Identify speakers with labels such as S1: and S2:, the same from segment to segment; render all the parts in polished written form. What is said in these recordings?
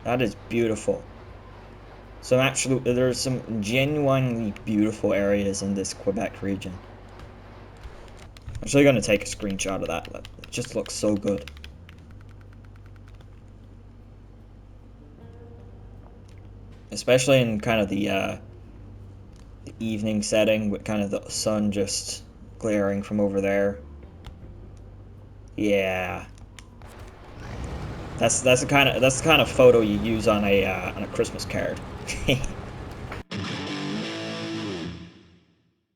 S1: That is beautiful. There's some genuinely beautiful areas in this Quebec region. I'm actually gonna take a screenshot of that. It just looks so good. Especially in kind of the evening setting with kind of the sun just glaring from over there. Yeah. That's the kind of photo you use on a Christmas card.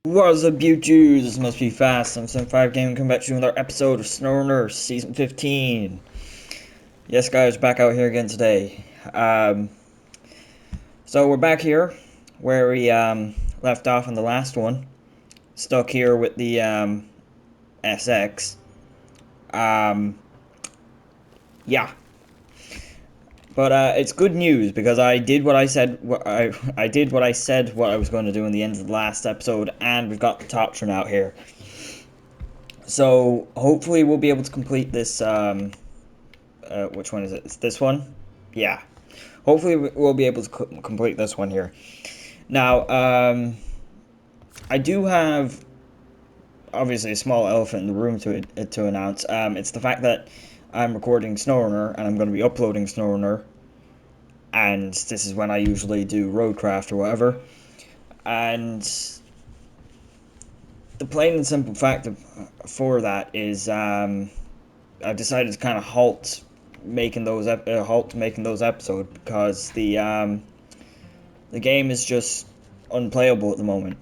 S1: What's up, YouTube? This must be fast. I'm Sim5 Game coming back to another episode of SNOWRUNNER Season 15. Yes, guys, back out here again today. So we're back here where we left off in the last one. Stuck here with the SX. Yeah. But it's good news because I did what I said. I did what I said what I was going to do in the end of the last episode, and we've got the Tatarin out here. So hopefully we'll be able to complete this. Which one is it? It's this one. Yeah. Hopefully we'll be able to complete this one here. Now, I do have obviously a small elephant in the room to announce. It's the fact that I'm recording SNOWRUNNER and I'm going to be uploading SNOWRUNNER, and this is when I usually do roadcraft or whatever. And the plain and simple fact for that is I've decided to kind of halt making those episodes because the game is just unplayable at the moment,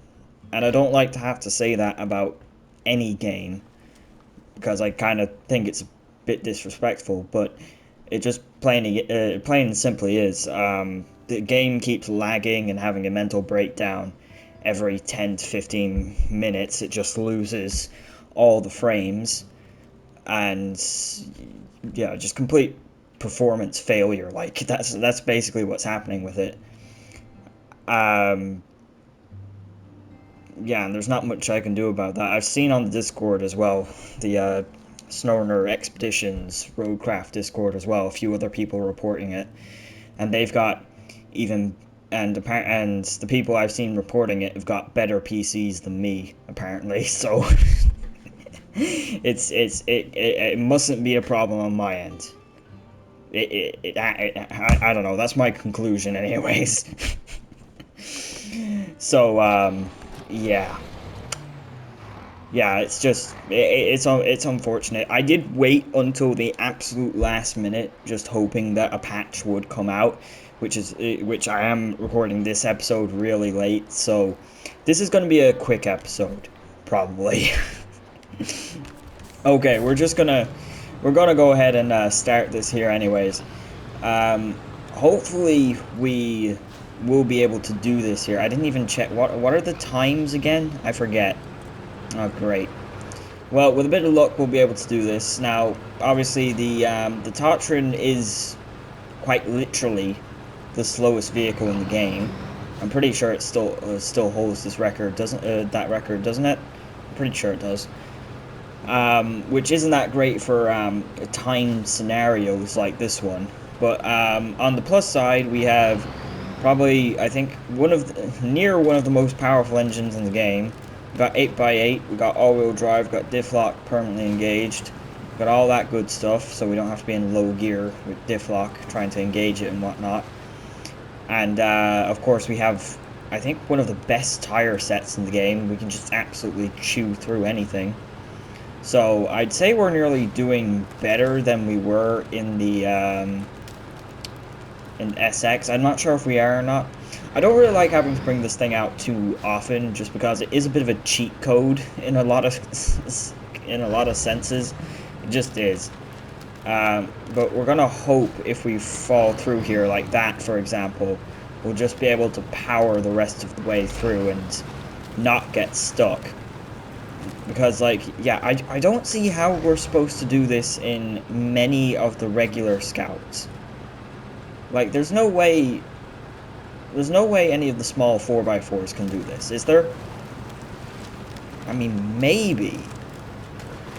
S1: and I don't like to have to say that about any game because I kind of think it's a bit disrespectful, but it just plain and simply is. The game keeps lagging and having a mental breakdown every 10 to 15 minutes. It just loses all the frames, and yeah, just complete performance failure. Like that's basically what's happening with it. Yeah, and there's not much I can do about that. I've seen on the Discord as well, the SNOWRUNNER Expeditions Roadcraft Discord as well, a few other people reporting it, and they've got even and the people I've seen reporting it have got better PCs than me apparently. So it mustn't be a problem on my end. I don't know. That's my conclusion, anyways. So yeah. Yeah, it's just it's unfortunate. I did wait until the absolute last minute, just hoping that a patch would come out, which I am recording this episode really late, so this is going to be a quick episode, probably. Okay, we're gonna go ahead and start this here, anyways. Hopefully we will be able to do this here. I didn't even check what are the times again? I forget. Oh, great. Well, with a bit of luck, we'll be able to do this. Now, obviously, the Tatarin is quite literally the slowest vehicle in the game. I'm pretty sure it still holds this record, doesn't it? I'm pretty sure it does. Which isn't that great for timed scenarios like this one. But on the plus side, we have probably, I think, one of the most powerful engines in the game. We got 8x8, we got all-wheel drive, we got diff lock permanently engaged, we got all that good stuff, so we don't have to be in low gear with diff lock trying to engage it and whatnot. And of course we have, I think, one of the best tire sets in the game. We can just absolutely chew through anything. So I'd say we're nearly doing better than we were in the in SX. I'm not sure if we are or not. I don't really like having to bring this thing out too often, just because it is a bit of a cheat code in a lot of senses. It just is. But we're gonna hope if we fall through here like that, for example, we'll just be able to power the rest of the way through and not get stuck. Because, like, yeah, I don't see how we're supposed to do this in many of the regular scouts. Like, there's no way any of the small 4x4s can do this, is there? I mean, maybe,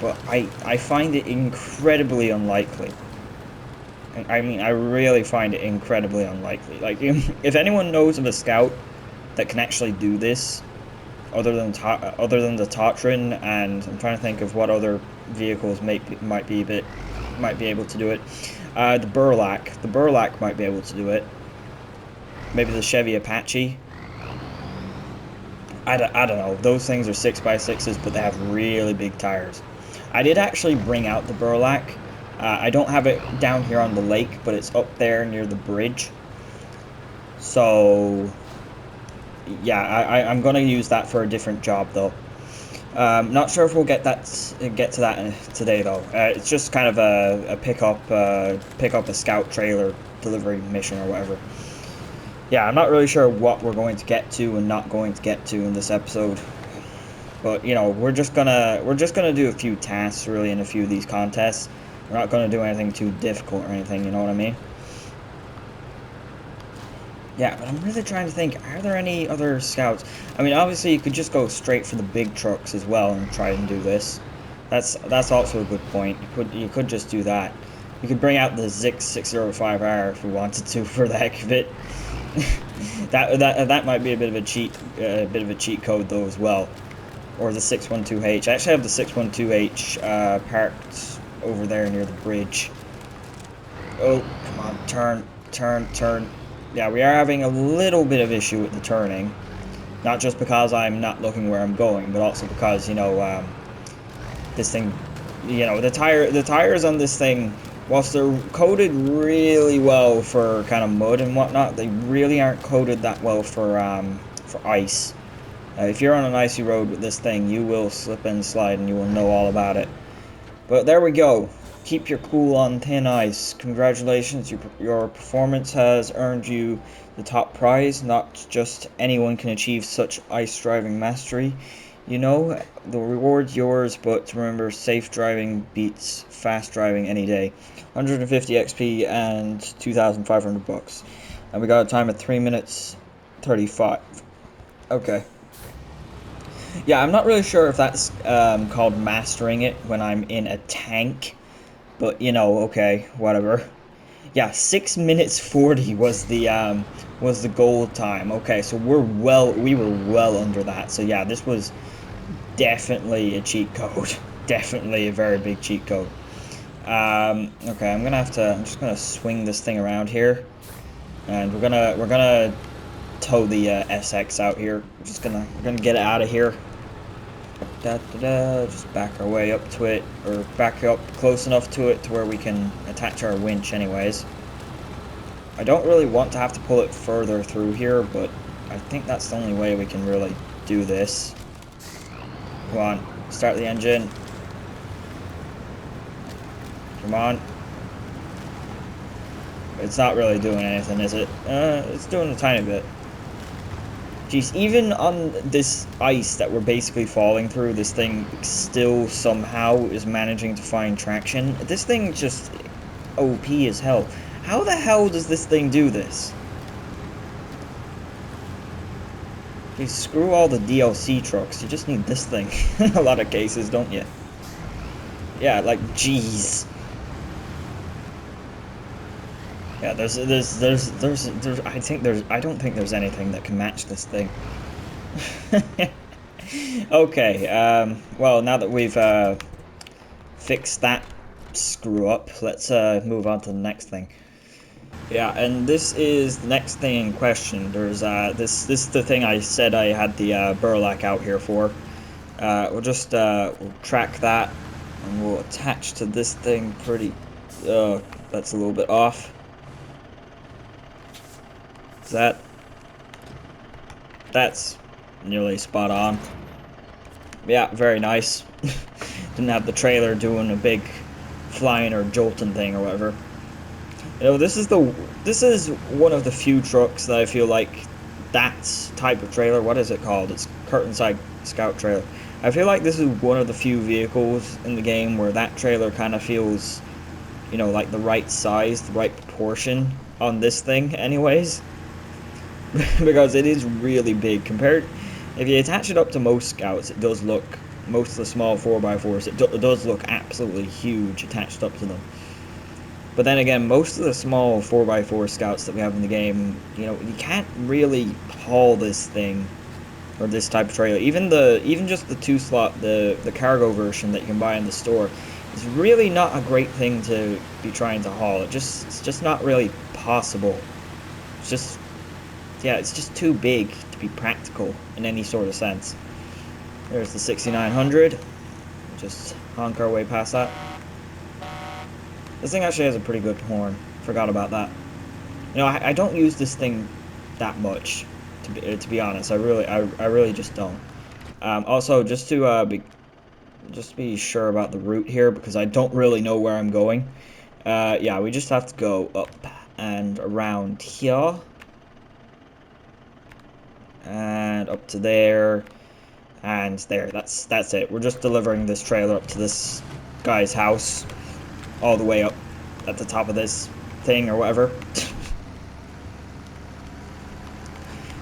S1: but I find it incredibly unlikely. I mean, I really find it incredibly unlikely. Like, if anyone knows of a scout that can actually do this, other than the Tatarin, and I'm trying to think of what other vehicles might be able to do it. The Burlak might be able to do it. Maybe the Chevy Apache. I don't know. Those things are 6x6s, but they have really big tires. I did actually bring out the Burlak. I don't have it down here on the lake, but it's up there near the bridge. So, yeah, I'm gonna use that for a different job though. Not sure if we'll get to that today though. It's just kind of a pick up a scout trailer delivery mission or whatever. Yeah, I'm not really sure what we're going to get to and not going to get to in this episode. But, you know, we're just gonna do a few tasks really in a few of these contests. We're not gonna do anything too difficult or anything, you know what I mean? Yeah, but I'm really trying to think, are there any other scouts? I mean, obviously you could just go straight for the big trucks as well and try and do this. That's also a good point. You could just do that. You could bring out the Zix 605R if we wanted to for the heck of it. that might be a bit of a cheat code though as well, or the 612H. I actually have the 612H parked over there near the bridge. Oh, come on, turn. Yeah, we are having a little bit of issue with the turning, not just because I'm not looking where I'm going, but also because, you know, this thing, you know, the tires on this thing, whilst they're coated really well for kind of mud and whatnot, they really aren't coated that well for ice. If you're on an icy road with this thing, you will slip and slide and you will know all about it. But there we go. Keep your cool on thin ice. Congratulations, your performance has earned you the top prize. Not just anyone can achieve such ice driving mastery. You know, the reward's yours, but remember, safe driving beats fast driving any day. 150 XP and 2,500 bucks. And we got a time of 3 minutes 35. Okay. Yeah, I'm not really sure if that's called mastering it when I'm in a tank. But, you know, okay, whatever. Yeah, 6 minutes 40 was the goal time. Okay, so we were well under that. So yeah, this was definitely a cheat code. Definitely a very big cheat code. Okay, I'm just gonna swing this thing around here, and we're gonna tow the SX out here. We're gonna get it out of here. Just back our way up to it, or back up close enough to it to where we can attach our winch anyways. I don't really want to have to pull it further through here, but I think that's the only way we can really do this. Come on, start the engine. Come on. It's not really doing anything, is it? It's doing a tiny bit. Jeez, even on this ice that we're basically falling through, this thing still somehow is managing to find traction. This thing just OP as hell. How the hell does this thing do this? You screw all the DLC trucks, you just need this thing in a lot of cases, don't you? Yeah, like, jeez. Yeah, I don't think there's anything that can match this thing. Okay, well, now that we've fixed that screw up, let's move on to the next thing. Yeah, and this is the next thing in question. There's this is the thing I said I had the Burlak out here for. We'll just we'll track that, and we'll attach to this thing pretty. That's a little bit off. That's nearly spot on. Yeah, very nice. Didn't have the trailer doing a big flying or jolting thing or whatever. You know, this is one of the few trucks that I feel like that type of trailer. What is it called? It's Curtainside Scout trailer. I feel like this is one of the few vehicles in the game where that trailer kind of feels, you know, like the right size, the right proportion on this thing, anyways. Because it is really big compared. If you attach it up to most scouts, it does look, most of the small 4x4s, it does look absolutely huge attached up to them. But then again, most of the small 4x4 scouts that we have in the game, you know, you can't really haul this thing or this type of trailer. Even just the 2-slot, the cargo version that you can buy in the store, is really not a great thing to be trying to haul. It's just not really possible. It's just, yeah, it's just too big to be practical in any sort of sense. There's the 6900. Just honk our way past that. This thing actually has a pretty good horn. Forgot about that. You know, I don't use this thing that much, to be honest. I really just don't. Also, just to be sure about the route here, because I don't really know where I'm going. Yeah, we just have to go up and around here, and up to there, and there. That's it. We're just delivering this trailer up to this guy's house, all the way up at the top of this thing or whatever.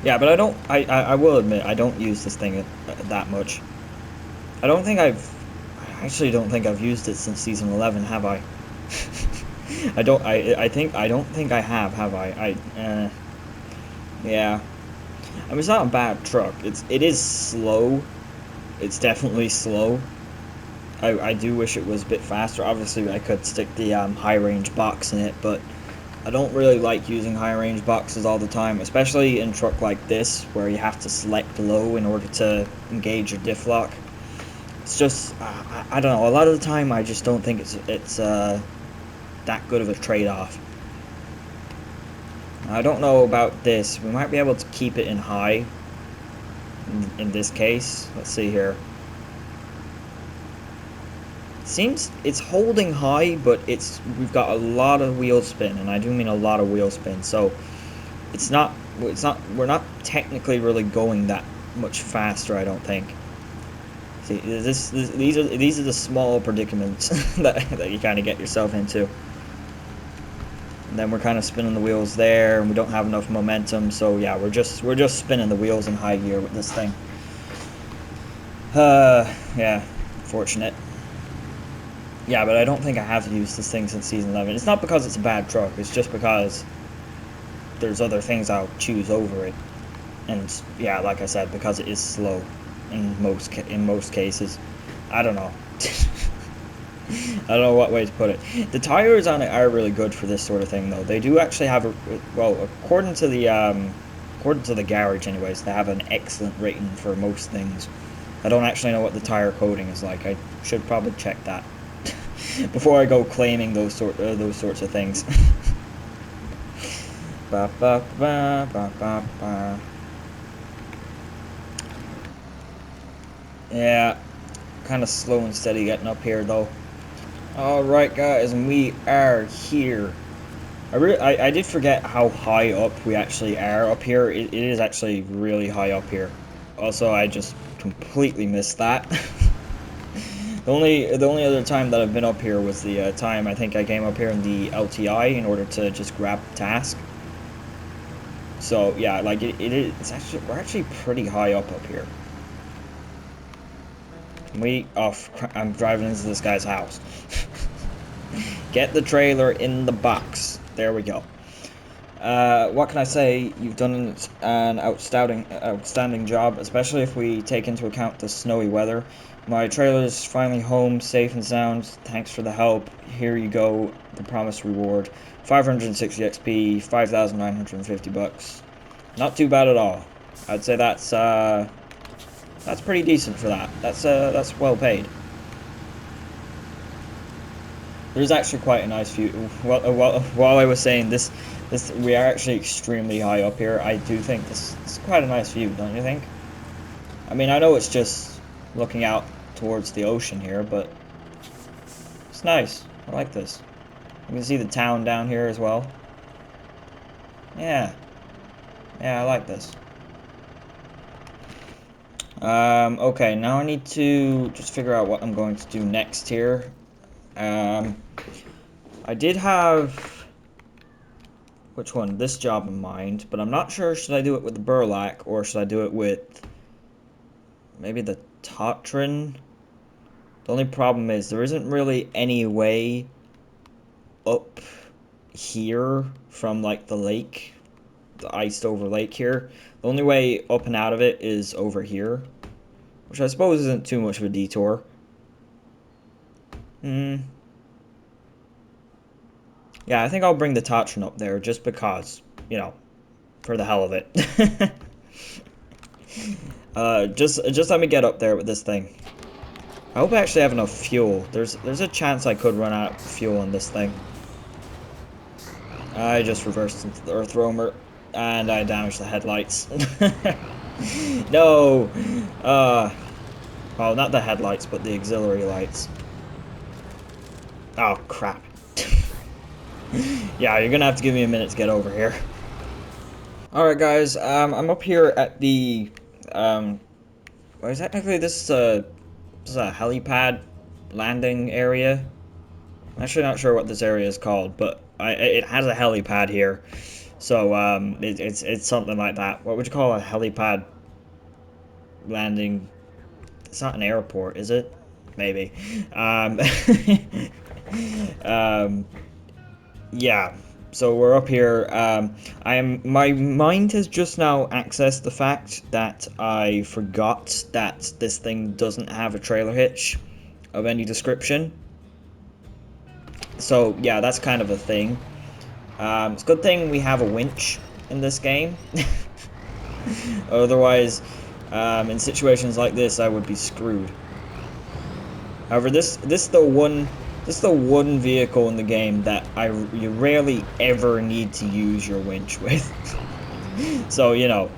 S1: Yeah, but I will admit, I don't use this thing that much. I actually don't think I've used it since Season 11, have I? I don't think I have I? Yeah. I mean, it's not a bad truck. It is slow. It's definitely slow. I do wish it was a bit faster. Obviously, I could stick the high-range box in it, but I don't really like using high-range boxes all the time, especially in a truck like this, where you have to select low in order to engage your diff lock. It's just, I don't know, a lot of the time I just don't think it's that good of a trade-off. I don't know about this. We might be able to keep it in high in this case. Let's see here. Seems it's holding high, but we've got a lot of wheel spin, and I do mean a lot of wheel spin. So we're not technically really going that much faster, I don't think. See, these are the small predicaments that you kind of get yourself into. And then we're kind of spinning the wheels there, and we don't have enough momentum, so yeah, we're just spinning the wheels in high gear with this thing. Yeah, fortunate. Yeah, but I don't think I have used this thing since Season 11. It's not because it's a bad truck, it's just because there's other things I'll choose over it. And yeah, like I said, because it is slow in most cases. I don't know. I don't know what way to put it. The tires on it are really good for this sort of thing, though. They do actually have according to the garage, anyways, they have an excellent rating for most things. I don't actually know what the tire coating is like. I should probably check that before I go claiming those sorts of things. Ba, ba, ba, ba, ba, ba. Yeah, kind of slow and steady getting up here, though. Alright, guys, and we are here. I did forget how high up we actually are up here. It is actually really high up here. Also, I just completely missed that. The only other time that I've been up here was the time I think I came up here in the LTI in order to just grab a task. So yeah, like we're actually pretty high up here. I'm driving into this guy's house. Get the trailer in the box. There we go. What can I say? You've done an outstanding job, especially if we take into account the snowy weather. My trailer's finally home, safe and sound. Thanks for the help. Here you go, the promised reward. 560 XP, 5,950 bucks. Not too bad at all. I'd say that's pretty decent for that. That's well paid. There's actually quite a nice view. While I was saying this, we are actually extremely high up here. I do think this is quite a nice view, don't you think? I mean, I know it's just looking out towards the ocean here, but it's nice. I like this. You can see the town down here as well. Yeah, I like this. Okay, now I need to just figure out what I'm going to do next here. I did have which one? This job in mind, but I'm not sure, should I do it with the Burlak or should I do it with maybe the Tatarin? The only problem is there isn't really any way up here from like the lake, the iced over lake here. The only way up and out of it is over here, which I suppose isn't too much of a detour. Yeah, I think I'll bring the Tatarin up there just because, you know, for the hell of it. Just let me get up there with this thing. I hope I actually have enough fuel. There's a chance I could run out of fuel on this thing. I just reversed into the EarthRoamer, and I damaged the headlights. No! Well, not the headlights, but the auxiliary lights. Oh, crap. Yeah, you're gonna have to give me a minute to get over here. Alright, guys, I'm up here at the, well, technically this is a helipad landing area. I'm actually not sure what this area is called, but it has a helipad here. So, it's something like that. What would you call a helipad landing? It's not an airport, is it? Maybe. Yeah. So we're up here. My mind has just now accessed the fact that I forgot that this thing doesn't have a trailer hitch of any description. So yeah, that's kind of a thing. It's a good thing we have a winch in this game. Otherwise, in situations like this, I would be screwed. However, this is the one vehicle in the game that you rarely ever need to use your winch with. So, you know,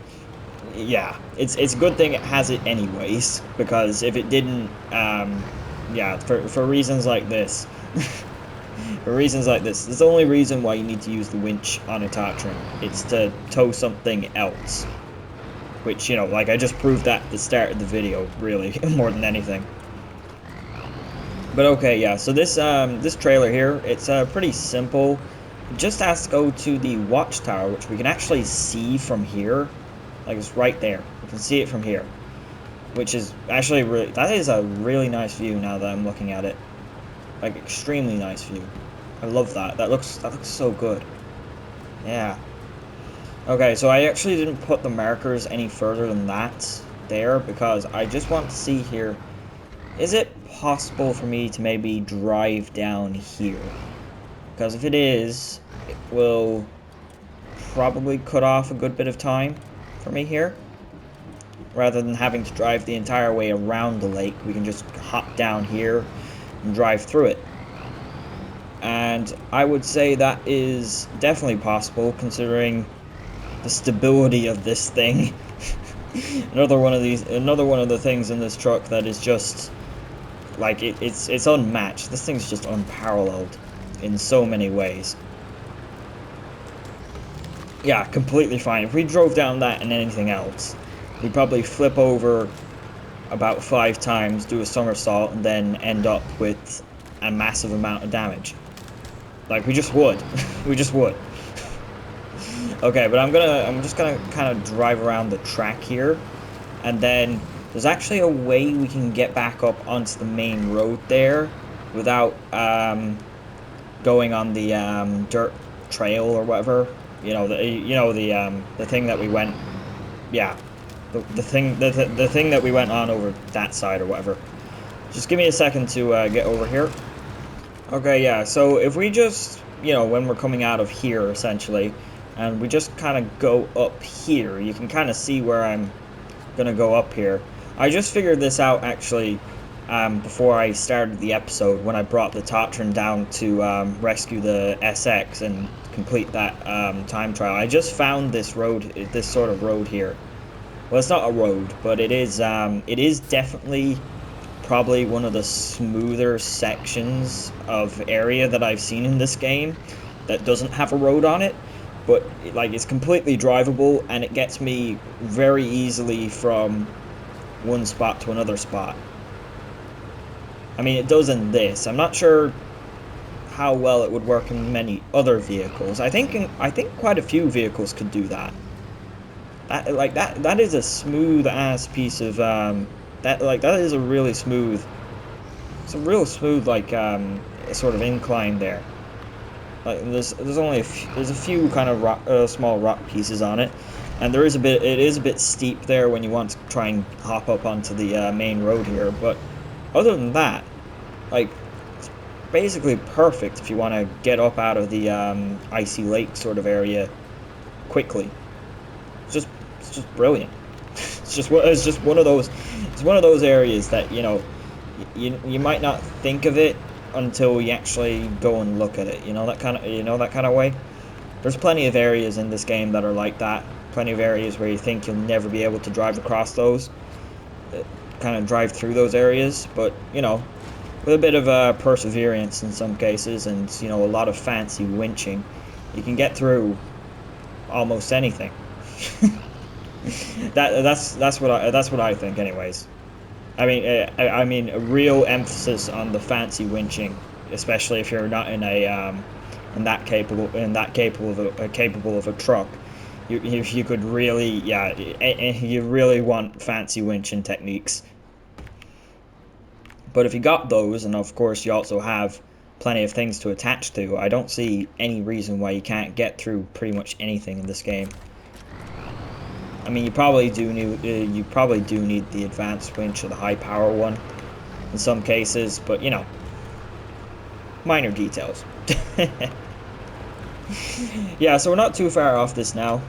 S1: yeah, it's a good thing it has it anyways, because if it didn't, yeah, for reasons like this, it's the only reason why you need to use the winch on a Tatarin. It's to tow something else, which, you know, like I just proved that at the start of the video, really, more than anything. But okay, yeah, so this trailer here, it's pretty simple. It just has to go to the watchtower, which we can actually see from here. Like, it's right there. We can see it from here. Which is actually really, that is a really nice view now that I'm looking at it. Like, extremely nice view. I love that. That looks so good. Yeah. Okay, so I actually didn't put the markers any further than that there, because I just want to see here. Is it possible for me to maybe drive down here? Because if it is, it will probably cut off a good bit of time for me here. Rather than having to drive the entire way around the lake, we can just hop down here and drive through it. And I would say that is definitely possible, considering the stability of this thing. another one of the things in this truck that is just like it's unmatched. This thing's just unparalleled in so many ways. Yeah, completely fine. If we drove down that and anything else, we'd probably flip over about 5 times, do a somersault, and then end up with a massive amount of damage. Like, we just would. We just would. Okay, but I'm just gonna kind of drive around the track here, and then there's actually a way we can get back up onto the main road there without going on the dirt trail or whatever. You know, the thing that we went, yeah, the thing that we went on over that side or whatever. Just give me a second to get over here. Okay, yeah. So if we just, you know, when we're coming out of here essentially, and we just kind of go up here, you can kind of see where I'm gonna go up here. I just figured this out actually before I started the episode, when I brought the Tatarin down to rescue the SX and complete that time trial. I just found this road, this sort of road here. Well, it's not a road, but it is definitely probably one of the smoother sections of area that I've seen in this game that doesn't have a road on it. But like, it's completely drivable, and it gets me very easily from one spot to another spot. I mean, it does in this. I'm not sure how well it would work in many other vehicles. I think quite a few vehicles could do that. That is a smooth ass piece of that is a really smooth. It's a real smooth, like, sort of incline there. Like there's only there's a few kind of small rock pieces on it, and it is a bit steep there when you want to try and hop up onto the main road here. But other than that, like, it's basically perfect if you want to get up out of the icy lake sort of area quickly. It's just brilliant. It's just one of those areas that, you know, you might not think of it until you actually go and look at it. You know that kind of way. There's plenty of areas in this game that are like that. Plenty of areas where you think you'll never be able to drive across those, kind of drive through those areas. But, you know, with a bit of perseverance in some cases, and, you know, a lot of fancy winching, you can get through almost anything. That's what I think, anyways. I mean, a real emphasis on the fancy winching, especially if you're not in capable of a truck. You could really, yeah, you really want fancy winching techniques. But if you got those, and of course you also have plenty of things to attach to, I don't see any reason why you can't get through pretty much anything in this game. I mean, you probably do need the advanced winch or the high power one in some cases, but, you know, minor details. Yeah, so we're not too far off this now.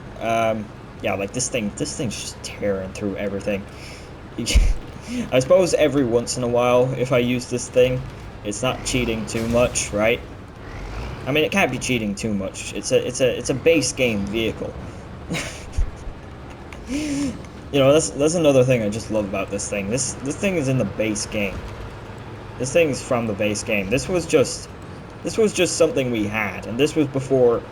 S1: Yeah, like this thing's just tearing through everything. I suppose every once in a while, if I use this thing, it's not cheating too much, right? I mean, it can't be cheating too much. It's a base game vehicle. You know, that's another thing I just love about this thing. This thing is in the base game. This thing is from the base game. This was just something we had, and this was before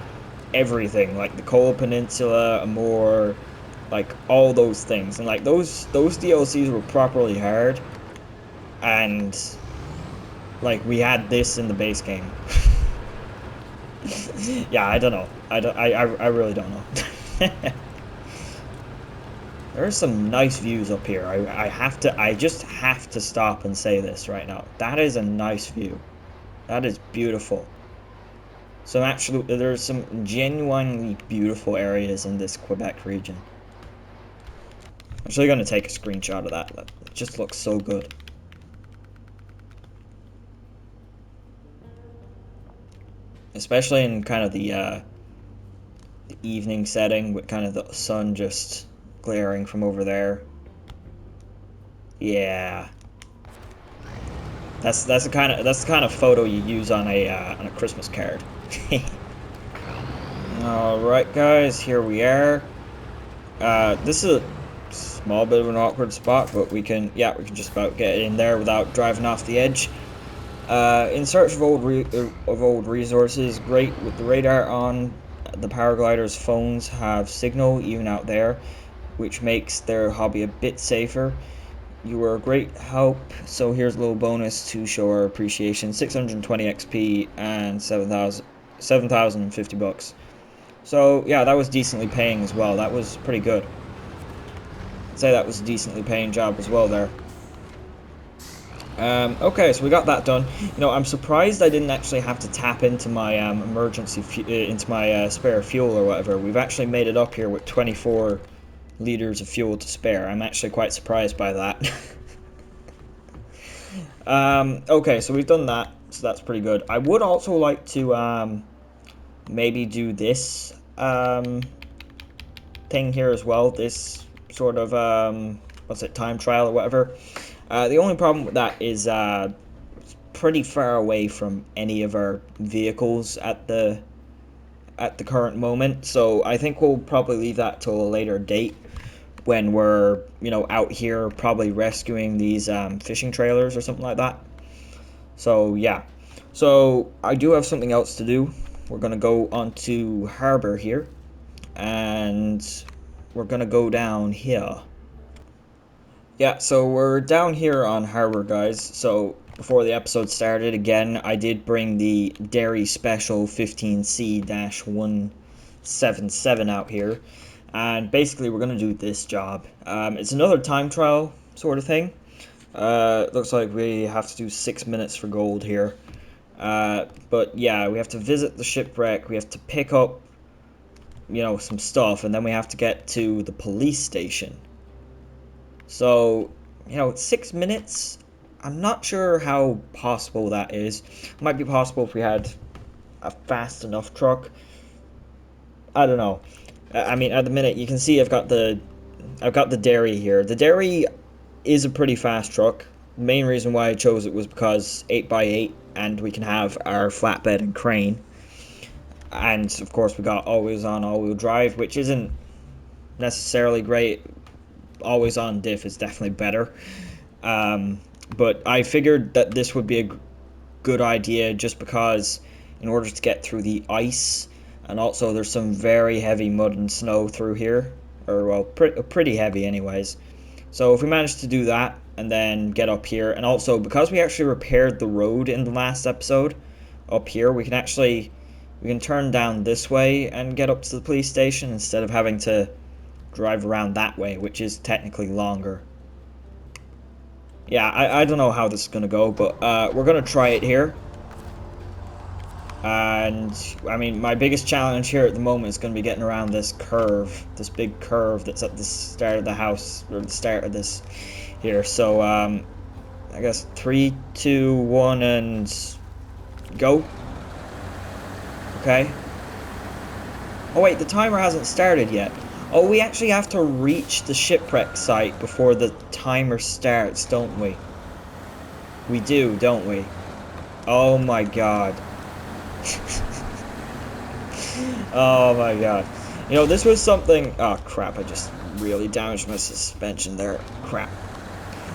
S1: everything, like the Coal Peninsula, Amur, like all those things. And like those DLCs were properly hard, and like we had this in the base game. Yeah, I don't know. I really don't know. There are some nice views up here. I just have to stop and say this right now. That is a nice view. That is beautiful. There's some genuinely beautiful areas in this Quebec region. I'm actually going to take a screenshot of that. It just looks so good. Especially in kind of the evening setting with kind of the sun just glaring from over there. Yeah. That's the kind of photo you use on a Christmas card. All right, guys, here we are. This is a small bit of an awkward spot, but we can just about get in there without driving off the edge. In search of old resources, great with the radar on. The paragliders' phones have signal even out there, which makes their hobby a bit safer. You were a great help, so here's a little bonus to show our appreciation: 620 XP and 7,050 bucks. So yeah, that was decently paying as well. That was pretty good. I'd say that was a decently paying job as well there. Okay, so we got that done. You know, I'm surprised I didn't actually have to tap into my into my spare fuel or whatever. We've actually made it up here with 24 liters of fuel to spare. I'm actually quite surprised by that. Okay, so we've done that, so that's pretty good. I would also like to maybe do this thing here as well. This sort of time trial or whatever. The only problem with that is it's pretty far away from any of our vehicles at the current moment, so I think we'll probably leave that till a later date when we're, you know, out here probably rescuing these fishing trailers or something like that. So yeah, so I do have something else to do. We're gonna go onto Harbour here, and we're gonna go down here. Yeah, so we're down here on Harbour, guys. So before the episode started, again, I did bring the Derry Special 15C-177 out here. And basically, we're going to do this job. It's another time trial sort of thing. Looks like we have to do 6 minutes for gold here. But yeah, we have to visit the shipwreck, we have to pick up, you know, some stuff, and then we have to get to the police station. So, you know, 6 minutes, I'm not sure how possible that is. It might be possible if we had a fast enough truck. I don't know. I mean, at the minute, you can see I've got the Derry here. The Derry is a pretty fast truck. The main reason why I chose it was because 8x8, and we can have our flatbed and crane. And of course, we got always on all-wheel drive, which isn't necessarily great. Always on diff is definitely better. But I figured that this would be a good idea just because in order to get through the ice, and also there's some very heavy mud and snow through here, or well, pretty heavy anyways. So if we manage to do that and then get up here, and also because we actually repaired the road in the last episode, up here we can turn down this way and get up to the police station instead of having to drive around that way, which is technically longer. Yeah, I don't know how this is gonna go, but we're gonna try it here. And I mean, my biggest challenge here at the moment is going to be getting around this curve, this big curve that's at the start of the house, or the start of this here. So I guess 3, 2, 1, and go. Okay. Oh wait, the timer hasn't started yet. Oh, we actually have to reach the shipwreck site before the timer starts, don't we? We do, don't we? Oh my god. Oh my god. You know, this was something... Oh crap, I just really damaged my suspension there. Crap.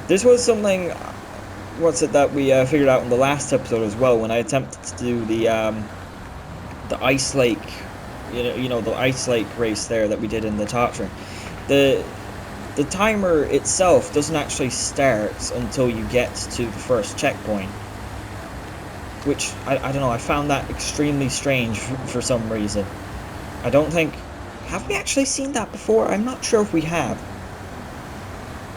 S1: This was something... What's it that we figured out in the last episode as well, when I attempted to do the ice lake... You know, the ice lake race there that we did in the Tatarin. The timer itself doesn't actually start until you get to the first checkpoint. Which, I don't know, I found that extremely strange for some reason. I don't think... Have we actually seen that before? I'm not sure if we have.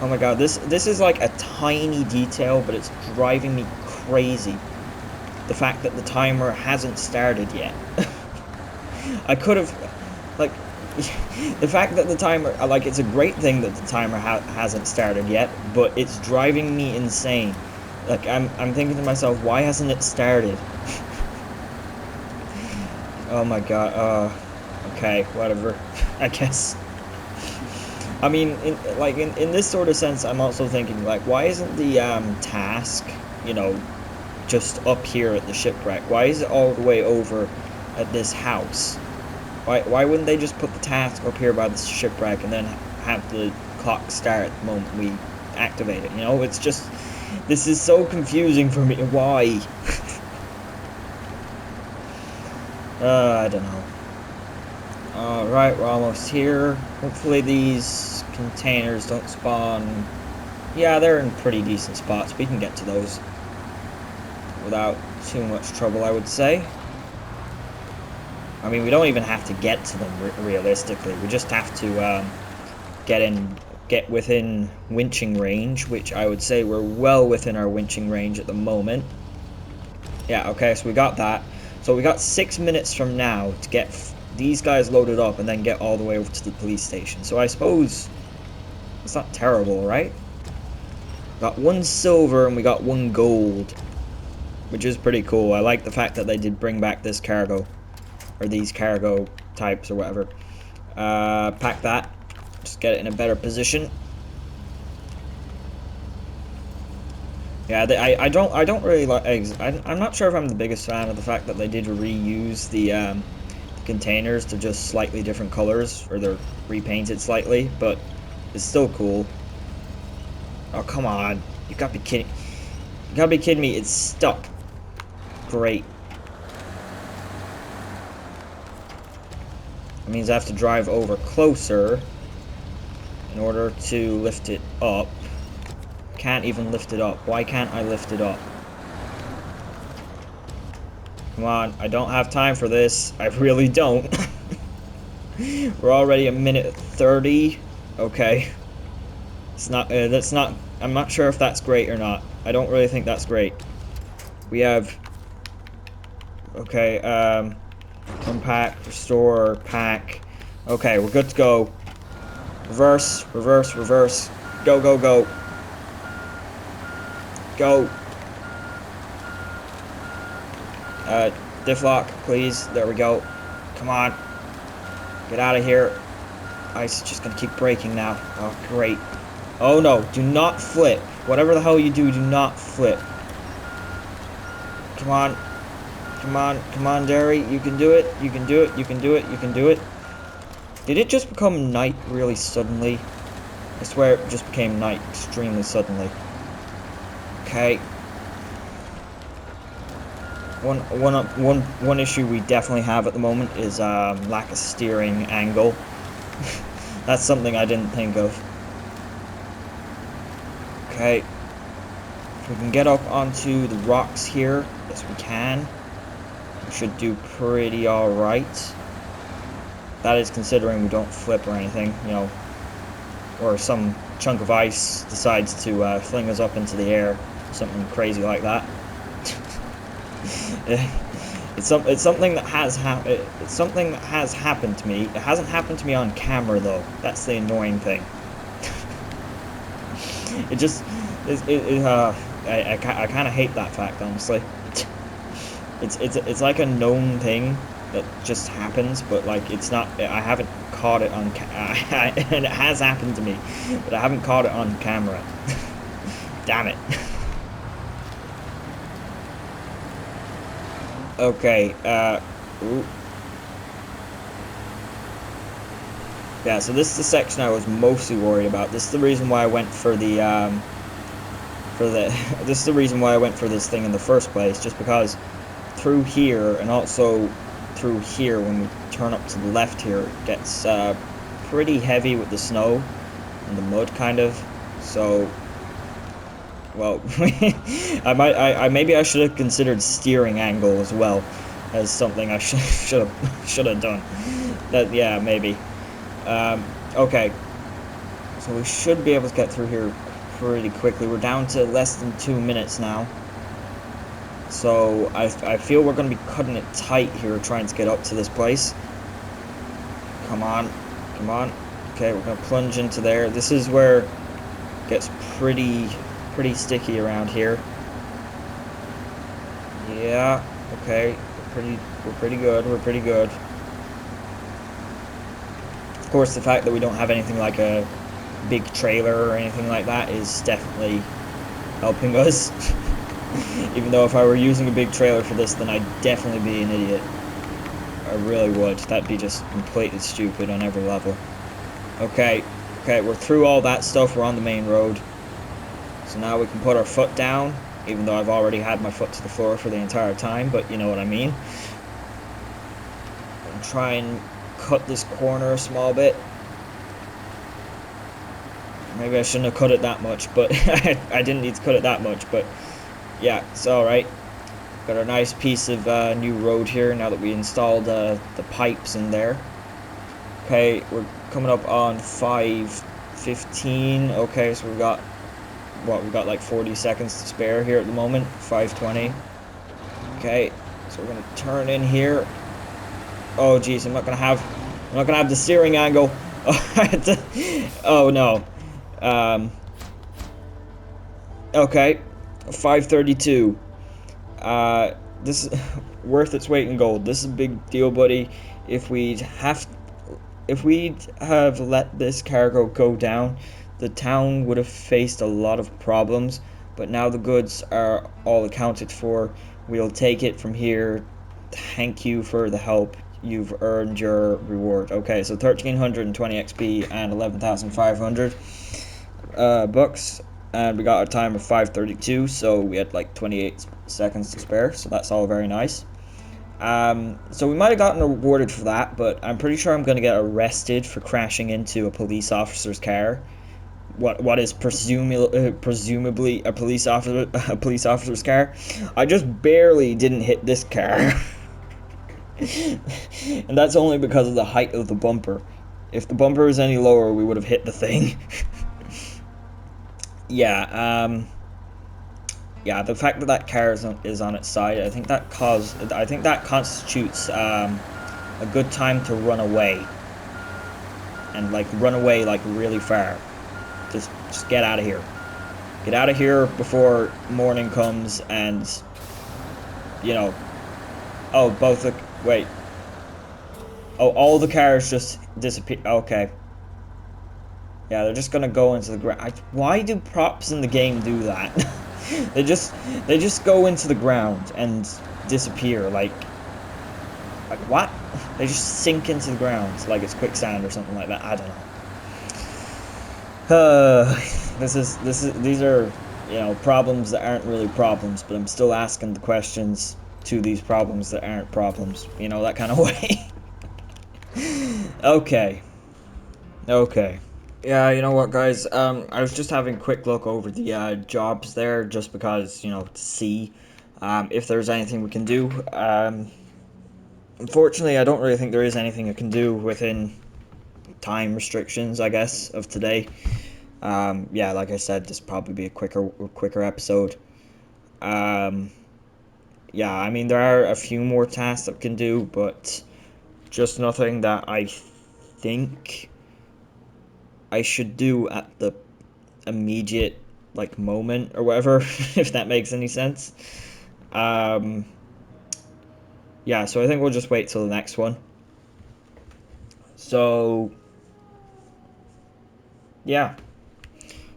S1: Oh my god, this is like a tiny detail, but it's driving me crazy. The fact that the timer hasn't started yet. I could have... Like, the fact that the timer... Like, it's a great thing that the timer hasn't started yet, but it's driving me insane. Like, I'm thinking to myself, why hasn't it started? Oh my god, okay, whatever, I guess. I mean, in this sort of sense, I'm also thinking, like, why isn't the, task, you know, just up here at the shipwreck? Why is it all the way over at this house? Why wouldn't they just put the task up here by the shipwreck and then have the clock start the moment we activate it, you know? It's just... This is so confusing for me. Why? I don't know. Alright, we're almost here. Hopefully these containers don't spawn. Yeah, they're in pretty decent spots. We can get to those without too much trouble, I would say. I mean, we don't even have to get to them realistically. We just have to get within winching range, which I would say we're well within our winching range at the moment. Yeah, okay, so we got that. So we got 6 minutes from now to get these guys loaded up and then get all the way over to the police station. So I suppose it's not terrible, right? Got 1 silver and we got 1 gold, which is pretty cool. I like the fact that they did bring back this cargo, or these cargo types or whatever. Pack that. Just get it in a better position. Yeah, I don't really like... I'm not sure if I'm the biggest fan of the fact that they did reuse the containers to just slightly different colors, or they're repainted slightly, but it's still cool. Oh, come on. You gotta be kidding. You gotta be kidding me. It's stuck. Great. That means I have to drive over closer in order to lift it up. Can't even lift it up. Why can't I lift it up? Come on, I don't have time for this. I really don't. We're already a minute 30. Okay. It's not, that's not, I'm not sure if that's great or not. I don't really think that's great. We have Okay, unpack, restore, pack. Okay, we're good to go. Reverse, reverse, reverse. Go, go, go. Go. Diff lock, please. There we go. Come on. Get out of here. Ice is just gonna keep breaking now. Oh, great. Oh no, do not flip. Whatever the hell you do, do not flip. Come on. Come on, come on, Derry. You can do it. You can do it. You can do it. You can do it. Did it just become night really suddenly? I swear it just became night extremely suddenly. Okay. One issue we definitely have at the moment is lack of steering angle. That's something I didn't think of. Okay. If we can get up onto the rocks here, yes we can. We should do pretty alright. That is considering we don't flip or anything, you know, or some chunk of ice decides to fling us up into the air, something crazy like that. It's something that has happened to me. It hasn't happened to me on camera though. That's the annoying thing. I kind of hate that fact, honestly. It's like a known thing that just happens, but like it's not. I haven't caught it on and it has happened to me, but I haven't caught it on camera. Damn it. Okay, ooh. Yeah, so this is the section I was mostly worried about. This is the reason why I went for the, this is the reason why I went for this thing in the first place, just because through here, and also through here, when we turn up to the left here, it gets, pretty heavy with the snow, and the mud, kind of, so... Well, maybe I should have considered steering angle as well as something I should have done. That, yeah, maybe. Okay, so we should be able to get through here pretty quickly. We're down to less than 2 minutes now, so I feel we're going to be cutting it tight here, trying to get up to this place. Come on, come on. Okay, we're going to plunge into there. This is where it gets pretty sticky around here. Yeah, okay, we're pretty good. We're pretty good. Of course, the fact that we don't have anything like a big trailer or anything like that is definitely helping us. Even though if I were using a big trailer for this, then I'd definitely be an idiot. I really would. That'd be just completely stupid on every level. Okay, we're through all that stuff. We're on the main road. So now we can put our foot down, even though I've already had my foot to the floor for the entire time, but you know what I mean. And try and cut this corner a small bit. Maybe I shouldn't have cut it that much, but I didn't need to cut it that much, but yeah, it's alright. Got a nice piece of new road here now that we installed the pipes in there. Okay, we're coming up on 5:15. Okay, so we've got like 40 seconds to spare here at the moment. 5:20. Okay, so we're gonna turn in here. Oh geez, I'm not gonna have the steering angle. Oh no. Okay, 5:32. This is worth its weight in gold. This is a big deal, buddy. If we'd have let this cargo go down, the town would have faced a lot of problems, but now the goods are all accounted for. We'll take it from here. Thank you for the help. You've earned your reward. Okay, so 1,320 XP and 11,500 bucks, and we got a time of 5:32, so we had like 28 seconds to spare, so that's all very nice. So we might have gotten rewarded for that, but I'm pretty sure I'm going to get arrested for crashing into a police officer's car. What is presumably a police officer's car. I just barely didn't hit this car. And that's only because of the height of the bumper. If the bumper was any lower, we would have hit the thing. Yeah, yeah, the fact that that car is on its side, I think that constitutes a good time to run away, and like run away like really far. Just get out of here. Get out of here before morning comes, and you know. Oh, both the wait. Oh, all the cars just disappear. Okay. Yeah, they're just gonna go into the ground. Why do props in the game do that? they just go into the ground and disappear. Like what? They just sink into the ground like it's quicksand or something like that. I don't know. These are, you know, problems that aren't really problems, but I'm still asking the questions to these problems that aren't problems. You know, that kind of way. Okay. Okay. Yeah, you know what, guys? I was just having a quick look over the jobs there, just because, you know, to see if there's anything we can do. Unfortunately, I don't really think there is anything I can do within time restrictions, I guess, of today. Yeah, like I said, this will probably be a quicker episode. Yeah, I mean, there are a few more tasks that we can do, but just nothing that I think I should do at the immediate like moment or whatever, if that makes any sense. Yeah, so I think we'll just wait till the next one. So yeah,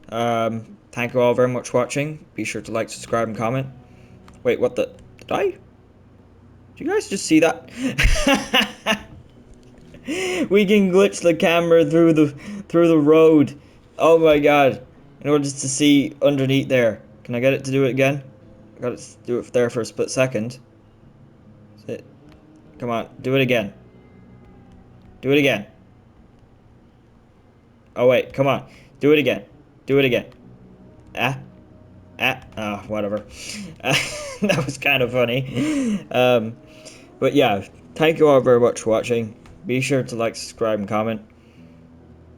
S1: thank you all very much for watching. Be sure to like, subscribe, and comment. Wait, what the? Did I? Did you guys just see that? We can glitch the camera through the road. Oh my god! In order just to see underneath there. Can I get it to do it again? I got it to do it there for a split second. That's it. Come on, do it again. Do it again. Oh wait, come on. Do it again. Do it again. Whatever. That was kind of funny. But yeah, thank you all very much for watching. Be sure to like, subscribe, and comment.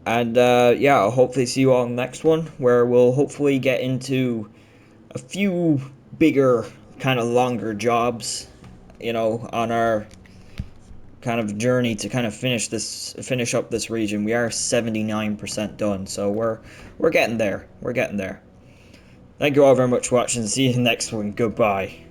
S1: And yeah, I'll hopefully see you all in the next one, where we'll hopefully get into a few bigger, kind of longer jobs, you know, on our kind of journey to kind of finish up this region. We are 79% done, so we're getting there. We're getting there. Thank you all very much for watching. See you in the next one. Goodbye.